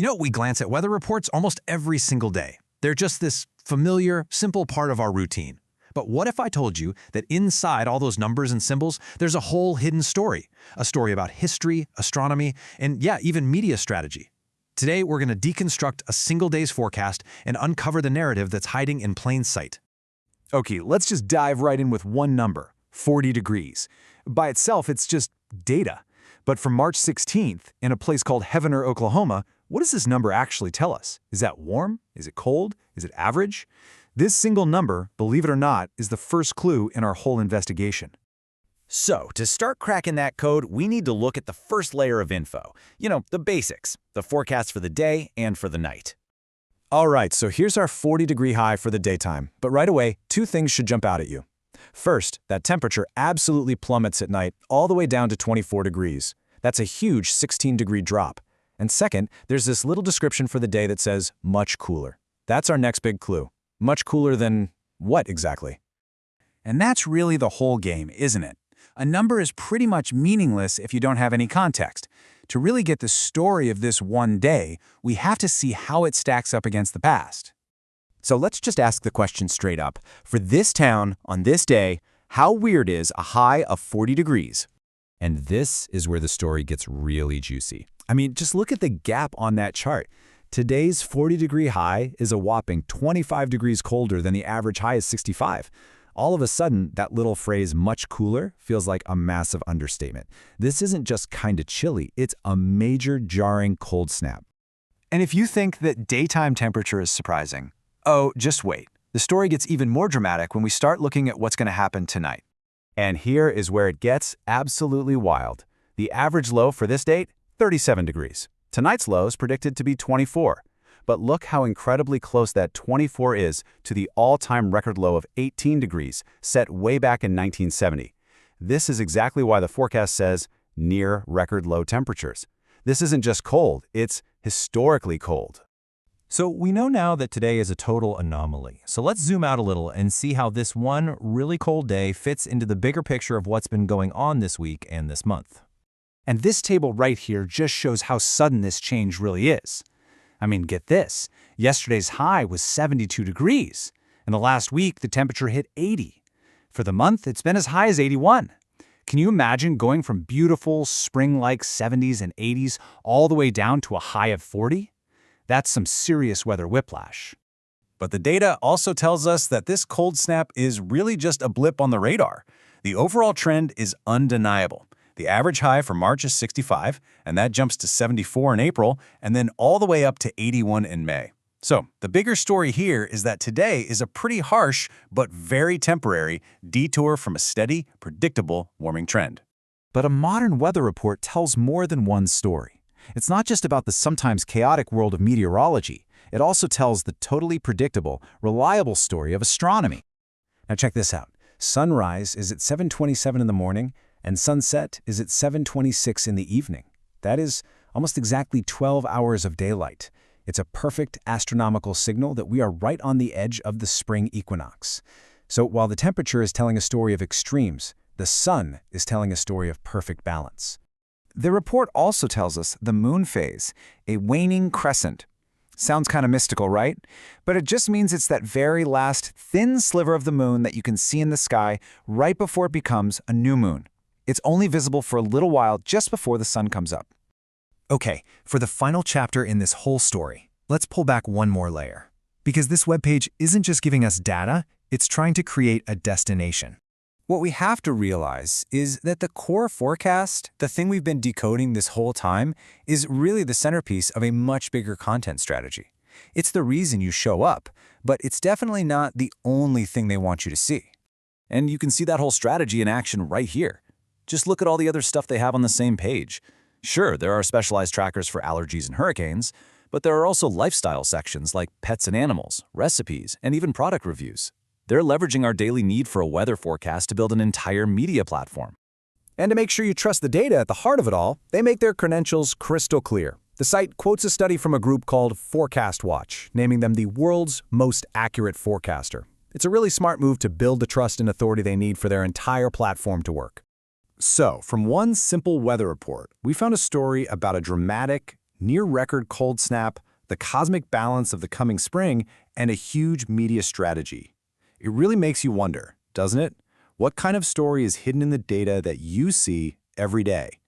We glance at weather reports almost every single day. They're just this familiar, simple part of our routine. But what if I told you that inside all those numbers and symbols, there's a whole hidden story? A story about history, astronomy, and yeah, even media strategy. Today, we're going to deconstruct a single day's forecast and uncover the narrative that's hiding in plain sight. Okay, let's just dive right in with one number, 40 degrees. By itself, it's just data. But for March 16th, in a place called Heavener, Oklahoma, what does this number actually tell us? Is that warm? Is it cold? Is it average? This single number, believe it or not, is the first clue in our whole investigation. So, to start cracking that code, we need to look at the first layer of info. The basics, the forecast for the day and for the night. All right, so here's our 40-degree high for the daytime. But right away, two things should jump out at you. First, that temperature absolutely plummets at night all the way down to 24 degrees. That's a huge 16-degree drop. And second, there's this little description for the day that says, much cooler. That's our next big clue. Much cooler than what exactly? And that's really the whole game, isn't it? A number is pretty much meaningless if you don't have any context. To really get the story of this one day, we have to see how it stacks up against the past. So let's just ask the question straight up. For this town, on this day, how weird is a high of 40 degrees? And this is where the story gets really juicy. I mean, just look at the gap on that chart. Today's 40-degree high is a whopping 25 degrees colder than the average high is 65. All of a sudden, that little phrase, much cooler, feels like a massive understatement. This isn't just kind of chilly, it's a major jarring cold snap. And if you think that daytime temperature is surprising, oh, just wait. The story gets even more dramatic when we start looking at what's going to happen tonight. And here is where it gets absolutely wild. The average low for this date, 37 degrees. Tonight's low is predicted to be 24. But look how incredibly close that 24 is to the all-time record low of 18 degrees, set way back in 1970. This is exactly why the forecast says near record low temperatures. This isn't just cold, it's historically cold. So we know now that today is a total anomaly. So let's zoom out a little and see how this one really cold day fits into the bigger picture of what's been going on this week and this month. And this table right here just shows how sudden this change really is. I mean, get this. Yesterday's high was 72 degrees. In the last week, the temperature hit 80. For the month, it's been as high as 81. Can you imagine going from beautiful, spring-like 70s and 80s all the way down to a high of 40? That's some serious weather whiplash. But the data also tells us that this cold snap is really just a blip on the radar. The overall trend is undeniable. The average high for March is 65, and that jumps to 74 in April, and then all the way up to 81 in May. So, the bigger story here is that today is a pretty harsh, but very temporary, detour from a steady, predictable warming trend. But a modern weather report tells more than one story. It's not just about the sometimes chaotic world of meteorology. It also tells the totally predictable, reliable story of astronomy. Now check this out. Sunrise is at 7:27 in the morning, and sunset is at 7:26 in the evening. That is almost exactly 12 hours of daylight. It's a perfect astronomical signal that we are right on the edge of the spring equinox. So while the temperature is telling a story of extremes, the sun is telling a story of perfect balance. The report also tells us the moon phase, a waning crescent. Sounds kind of mystical, right? But it just means it's that very last thin sliver of the moon that you can see in the sky right before it becomes a new moon. It's only visible for a little while just before the sun comes up. Okay, for the final chapter in this whole story, let's pull back one more layer. Because this webpage isn't just giving us data, it's trying to create a destination. What we have to realize is that the core forecast, the thing we've been decoding this whole time, is really the centerpiece of a much bigger content strategy. It's the reason you show up, but it's definitely not the only thing they want you to see. And you can see that whole strategy in action right here. Just look at all the other stuff they have on the same page. Sure, there are specialized trackers for allergies and hurricanes, but there are also lifestyle sections like pets and animals, recipes, and even product reviews. They're leveraging our daily need for a weather forecast to build an entire media platform. And to make sure you trust the data at the heart of it all, they make their credentials crystal clear. The site quotes a study from a group called Forecast Watch, naming them the world's most accurate forecaster. It's a really smart move to build the trust and authority they need for their entire platform to work. So, from one simple weather report, we found a story about a dramatic, near-record cold snap, the cosmic balance of the coming spring, and a huge media strategy. It really makes you wonder, doesn't it? What kind of story is hidden in the data that you see every day?